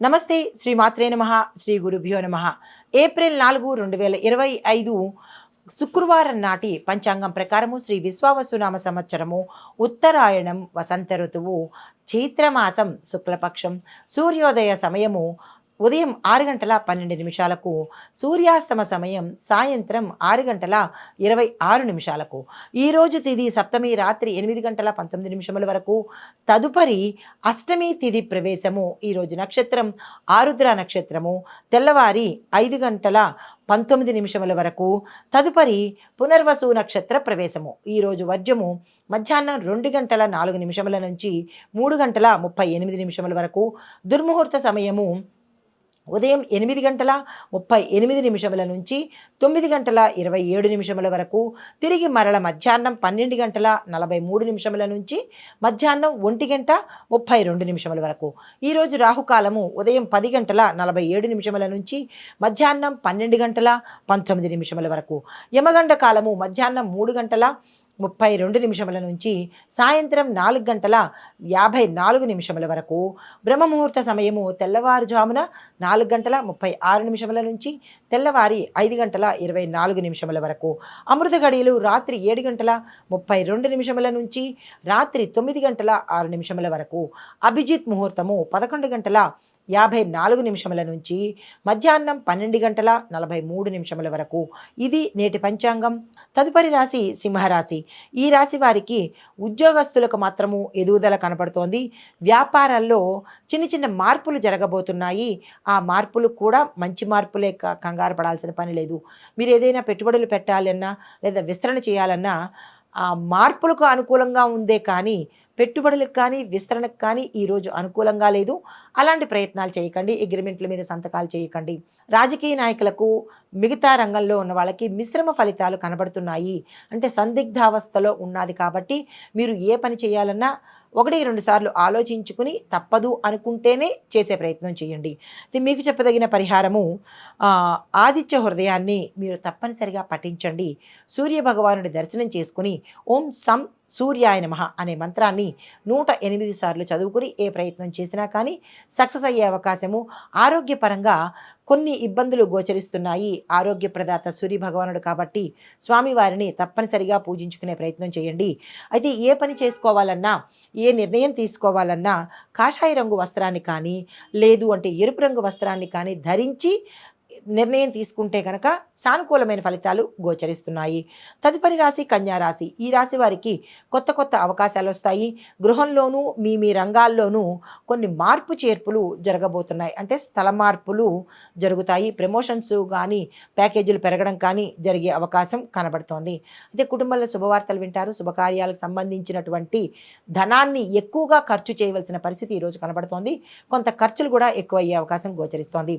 నమస్తే శ్రీ మాత్రే నమః శ్రీ గురుభ్యో నమః. ఏప్రిల్ 4, 2025 శుక్రవారం నాటి పంచాంగం ప్రకారము శ్రీ విశ్వావసునామ సంవత్సరము ఉత్తరాయణం వసంత ఋతువు చైత్రమాసం శుక్లపక్షం సూర్యోదయ సమయము ఉదయం 6 గంటల 12 నిమిషాలకు, సూర్యాస్తమ సమయం సాయంత్రం 6 గంటల 26 నిమిషాలకు. ఈరోజు తిథి సప్తమి రాత్రి 8 గంటల 19 నిమిషముల వరకు. తదుపరి అష్టమి తిథి ప్రవేశము. ఈరోజు నక్షత్రం ఆరుద్ర నక్షత్రము తెల్లవారి 5 గంటల 19 నిమిషముల వరకు. తదుపరి పునర్వసు నక్షత్ర ప్రవేశము. ఈరోజు వర్జము మధ్యాహ్నం 2 గంటల 4 నిమిషముల నుంచి 3 గంటల 38 నిమిషముల వరకు. దుర్ముహూర్త సమయము ఉదయం 8 గంటల 38 నిమిషముల నుంచి 9 గంటల 27 నిమిషముల వరకు. తిరిగి మరల మధ్యాహ్నం 12 గంటల 43 నిమిషముల నుంచి మధ్యాహ్నం 1 గంట 32 నిమిషముల వరకు. ఈరోజు రాహుకాలము ఉదయం 10 గంటల 47 నిమిషముల నుంచి మధ్యాహ్నం 12 గంటల 19 నిమిషముల వరకు. యమగండ కాలము మధ్యాహ్నం 3 గంటల 32 నిమిషముల నుంచి సాయంత్రం 4 గంటల 54 నిమిషముల వరకు. బ్రహ్మముహూర్త సమయము తెల్లవారుజామున 4 గంటల 36 నిమిషముల నుంచి తెల్లవారి 5 గంటల 24 నిమిషముల వరకు. అమృత గడియలు రాత్రి 7 గంటల 32 నిమిషముల నుంచి రాత్రి 9 గంటల 6 నిమిషముల వరకు. అభిజిత్ ముహూర్తము 11 గంటల 54 నిమిషముల నుంచి మధ్యాహ్నం 12 గంటల 43 నిమిషముల వరకు. ఇది నేటి పంచాంగం. తదుపరి రాశి సింహరాశి. ఈ రాశి వారికి ఉద్యోగస్తులకు మాత్రము ఎదుగుదల కనపడుతోంది. వ్యాపారాల్లో చిన్న చిన్న మార్పులు జరగబోతున్నాయి. ఆ మార్పులు కూడా మంచి మార్పులే, కంగారు పడాల్సిన పని లేదు. మీరు ఏదైనా పెట్టుబడులు పెట్టాలన్నా లేదా విస్తరణ చేయాలన్నా ఆ మార్పులకు అనుకూలంగా ఉందే కానీ పెట్టుబడులకు కానీ విస్తరణకు కానీ ఈరోజు అనుకూలంగా లేదు. అలాంటి ప్రయత్నాలు చేయకండి. అగ్రిమెంట్ల మీద సంతకాలు చేయకండి. రాజకీయ నాయకులకు, మిగతా రంగంలో ఉన్న వాళ్ళకి మిశ్రమ ఫలితాలు కనబడుతున్నాయి. అంటే సందిగ్ధావస్థలో ఉన్నది కాబట్టి మీరు ఏ పని చేయాలన్నా 1-2 సార్లు ఆలోచించుకుని తప్పదు అనుకుంటేనే చేసే ప్రయత్నం చేయండి. మీకు చెప్పదగిన పరిహారము ఆదిత్య హృదయాన్ని మీరు తప్పనిసరిగా పఠించండి. సూర్య భగవానుడి దర్శనం చేసుకుని ఓం సం సూర్యాయ నమః అనే మంత్రాన్ని 108 సార్లు చదువుకుని ఏ ప్రయత్నం చేసినా కానీ సక్సెస్ అయ్యే అవకాశము. ఆరోగ్యపరంగా కొన్ని ఇబ్బందులు గోచరిస్తున్నాయి. ఆరోగ్య ప్రదాత సూర్య భగవానుడు కాబట్టి స్వామివారిని తప్పనిసరిగా పూజించుకునే ప్రయత్నం చేయండి. అయితే ఏ పని చేసుకోవాలన్నా, ఏ నిర్ణయం తీసుకోవాలన్నా కాషాయ రంగు వస్త్రాన్ని కానీ లేదు అంటే ఎరుపు రంగు వస్త్రాన్ని కానీ ధరించి నిర్ణయం తీసుకుంటే కనుక సానుకూలమైన ఫలితాలు గోచరిస్తున్నాయి. తదుపరి రాశి కన్యా రాశి. ఈ రాశి వారికి కొత్త కొత్త అవకాశాలు వస్తాయి. గృహంలోనూ మీ రంగాల్లోనూ కొన్ని మార్పు చేర్పులు జరగబోతున్నాయి. అంటే స్థల మార్పులు జరుగుతాయి. ప్రమోషన్స్ కానీ ప్యాకేజీలు పెరగడం కానీ జరిగే అవకాశం కనబడుతోంది. అయితే కుటుంబంలో శుభవార్తలు వింటారు. శుభకార్యాలకు సంబంధించినటువంటి ధనాన్ని ఎక్కువగా ఖర్చు చేయవలసిన పరిస్థితి ఈరోజు కనబడుతోంది. కొంత ఖర్చులు కూడా ఎక్కువ అయ్యే అవకాశం గోచరిస్తోంది.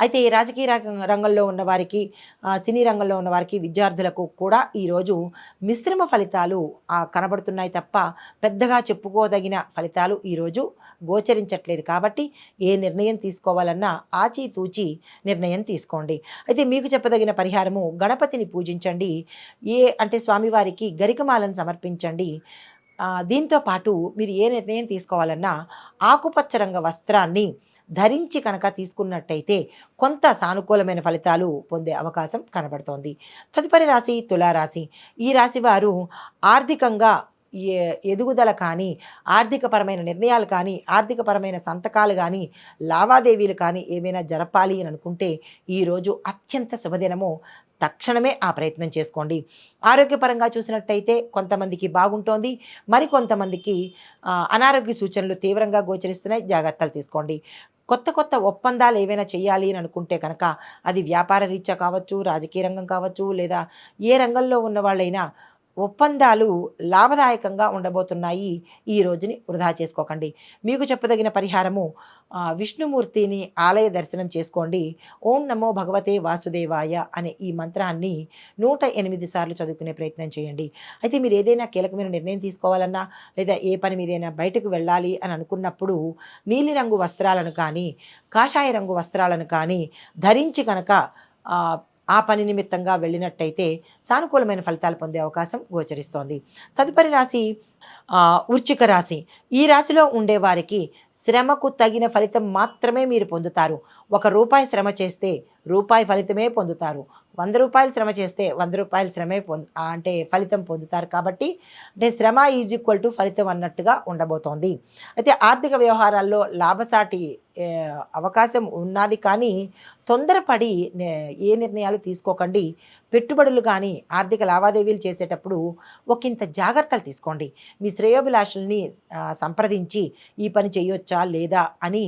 అయితే రాజకీయ రంగంలో ఉన్న వారికి, సినీ రంగంలో ఉన్న వారికి, విద్యార్థులకు కూడా ఈరోజు మిశ్రమ ఫలితాలు కనబడుతున్నాయి తప్ప పెద్దగా చెప్పుకోదగిన ఫలితాలు ఈరోజు గోచరించట్లేదు. కాబట్టి ఏ నిర్ణయం తీసుకోవాలన్నా ఆచితూచి నిర్ణయం తీసుకోండి. అయితే మీకు చెప్పదగిన పరిహారము గణపతిని పూజించండి. అంటే స్వామివారికి గరికమాలను సమర్పించండి. దీంతో పాటు మీరు ఏ నిర్ణయం తీసుకోవాలన్నా ఆకుపచ్చ రంగు వస్త్రాన్ని ధరించి కనుక తీసుకున్నట్టయితే కొంత సానుకూలమైన ఫలితాలు పొందే అవకాశం కనబడుతోంది. తదుపరి రాశి తులారాశి. ఈ రాశి వారు ఆర్థికంగా ఎదుగుదల కానీ, ఆర్థికపరమైన నిర్ణయాలు కానీ, ఆర్థికపరమైన సంతకాలు కానీ, లావాదేవీలు కానీ ఏవైనా జరపాలి అని అనుకుంటే ఈరోజు అత్యంత శుభదినము. తక్షణమే ఆ ప్రయత్నం చేసుకోండి. ఆరోగ్యపరంగా చూసినట్టయితే కొంతమందికి బాగుంటోంది, మరికొంతమందికి అనారోగ్య సూచనలు తీవ్రంగా గోచరిస్తున్నాయి. జాగ్రత్తలు తీసుకోండి. కొత్త కొత్త ఒప్పందాలు ఏవైనా చేయాలి అని అనుకుంటే కనుక అది వ్యాపార రీత్యా కావచ్చు, రాజకీయ రంగం కావచ్చు, లేదా ఏ రంగంలో ఉన్న వాళ్ళైనా ఒప్పందాలు లాభదాయకంగా ఉండబోతున్నాయి. ఈ రోజుని వృధా చేసుకోకండి. మీకు చెప్పదగిన పరిహారము విష్ణుమూర్తిని ఆలయ దర్శనం చేసుకోండి. ఓం నమో భగవతే వాసుదేవాయ అనే ఈ మంత్రాన్ని 108 సార్లు చదువుకునే ప్రయత్నం చేయండి. అయితే మీరు ఏదైనా కీలకమైన నిర్ణయం తీసుకోవాలన్నా లేదా ఏ పని మీదైనా బయటకు వెళ్ళాలి అని అనుకున్నప్పుడు నీలిరంగు వస్త్రాలను కానీ, కాషాయ రంగు వస్త్రాలను కానీ ధరించి కనుక ఆ పని నిమిత్తంగా వెళ్ళినట్టయితే సానుకూలమైన ఫలితాలు పొందే అవకాశం గోచరిస్తోంది. తదుపరి రాశి వృశ్చిక రాశి. ఈ రాశిలో ఉండేవారికి శ్రమకు తగిన ఫలితం మాత్రమే మీరు పొందుతారు. ₹1 శ్రమ చేస్తే రూపాయి ఫలితమే పొందుతారు. ₹100 శ్రమ చేస్తే ₹100 శ్రమే అంటే ఫలితం పొందుతారు. కాబట్టి అంటే శ్రమ ఈజ్ ఈక్వల్ టు ఫలితం అన్నట్టుగా ఉండబోతోంది. అయితే ఆర్థిక వ్యవహారాల్లో లాభసాటి అవకాశం ఉన్నది, కానీ తొందరపడి ఏ నిర్ణయాలు తీసుకోకండి. పెట్టుబడులు కానీ ఆర్థిక లావాదేవీలు చేసేటప్పుడు ఒకంత జాగ్రత్తలు తీసుకోండి. మీ శ్రేయోభిలాషుల్ని సంప్రదించి ఈ పని చేయొచ్చా లేదా అని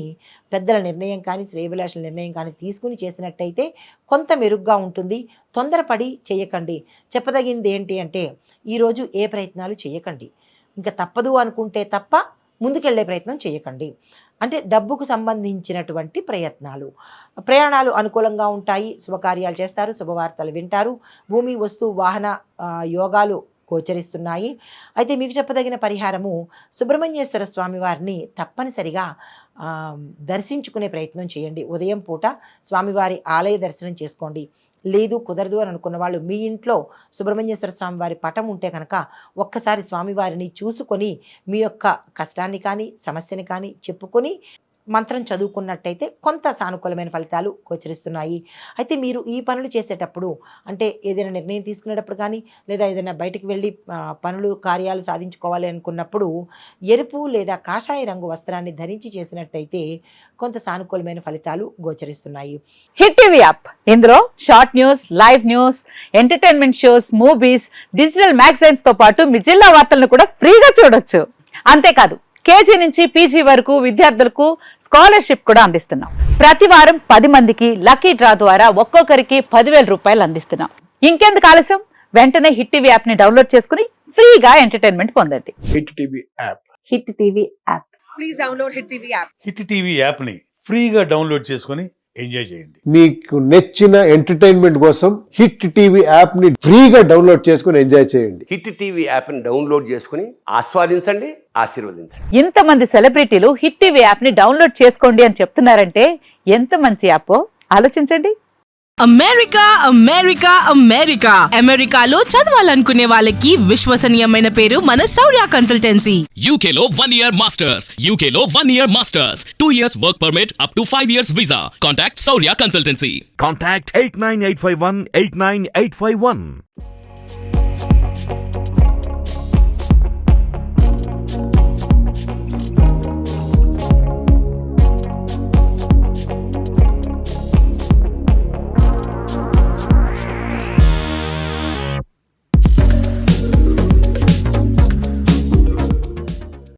పెద్దల నిర్ణయం కానీ శ్రేయోభిలాషుల నిర్ణయం కానీ తీసుకుని చేసినట్టయితే కొంత మెరుగ్గా ఉంటుంది. తొందరపడి చేయకండి. చెప్పదగింది ఏంటి అంటే, ఈరోజు ఏ ప్రయత్నాలు చేయకండి. ఇంకా తప్పదు అనుకుంటే తప్ప ముందుకెళ్లే ప్రయత్నం చేయకండి. అంటే డబ్బుకు సంబంధించినటువంటి ప్రయాణాలు అనుకూలంగా ఉంటాయి. శుభకార్యాలు చేస్తారు, శుభవార్తలు వింటారు. భూమి, వస్తు, వాహన యోగాలు గోచరిస్తున్నాయి. అయితే మీకు చెప్పదగిన పరిహారము, సుబ్రహ్మణ్యేశ్వర స్వామి వారిని తప్పనిసరిగా దర్శించుకునే ప్రయత్నం చేయండి. ఉదయం పూట స్వామివారి ఆలయ దర్శనం చేసుకోండి. లేదు కుదరదు అని అనుకున్న వాళ్ళు మీ ఇంట్లో సుబ్రహ్మణ్యేశ్వర స్వామి వారి పటం ఉంటే కనుక ఒక్కసారి స్వామివారిని చూసుకొని మీ యొక్క కష్టాన్ని కానీ సమస్యని కానీ చెప్పుకొని మంత్రం చదువుకున్నట్టయితే కొంత సానుకూలమైన ఫలితాలు గోచరిస్తున్నాయి. అయితే మీరు ఈ పనులు చేసేటప్పుడు, అంటే ఏదైనా నిర్ణయం తీసుకునేటప్పుడు కానీ లేదా ఏదైనా బయటికి వెళ్ళి పనులు కార్యాలు సాధించుకోవాలి అనుకున్నప్పుడు ఎరుపు లేదా కాషాయ రంగు వస్త్రాన్ని ధరించి చేసినట్టయితే కొంత సానుకూలమైన ఫలితాలు గోచరిస్తున్నాయి. హిట్ టీవీ యాప్, ఇందులో short news, live news, entertainment shows, movies, digital magazines తో పాటు మీ జిల్లా వార్తలను కూడా ఫ్రీగా చూడొచ్చు. అంతేకాదు కేజీ నుంచి పీజీ వరకు విద్యార్థులకు స్కాలర్షిప్ కూడా అందిస్తున్నాం. ప్రతి వారం 10 మందికి లక్కీ డ్రా ద్వారా ఒక్కొక్కరికి ₹10,000 అందిస్తున్నాం. ఇంకెందుకు ఆలస్యం, వెంటనే హిట్ టీవీ యాప్ ని డౌన్లోడ్ చేసుకుని ఫ్రీగా ఎంటర్టైన్మెంట్ పొందండి. Hit TV app. Hit TV app. Please download hit TV app. Hit TV app ని ఫ్రీగా డౌన్లోడ్ చేసుకొని ఎంజాయ్ చేయండి. మీకు నచ్చిన ఎంటర్టైన్మెంట్ కోసం హిట్ టీవీ యాప్ ని ఫ్రీగా డౌన్లోడ్ చేసుకొని ఎంజాయ్ చేయండి. హిట్ టీవీ యాప్ ని డౌన్లోడ్ చేసుకుని ఆస్వాదించండి, ఆశీర్వదించండి. ఇంతమంది సెలబ్రిటీలు హిట్ టీవీ యాప్ ని డౌన్లోడ్ చేసుకోండి అని చెప్తున్నారంటే ఎంత మంచి యాప్ ఆలోచించండి. అమెరికా అమెరికా అమెరికా అమెరికాలో చదవాలనుకునే వాళ్ళకి విశ్వసనీయమైన పేరు మన శౌర్య కన్సల్టెన్సీ. UK లో 1 year masters. UK లో 1 year masters. 2 years work permit up to 5 years visa. Contact Saurya Consultancy. Contact 89851 89851.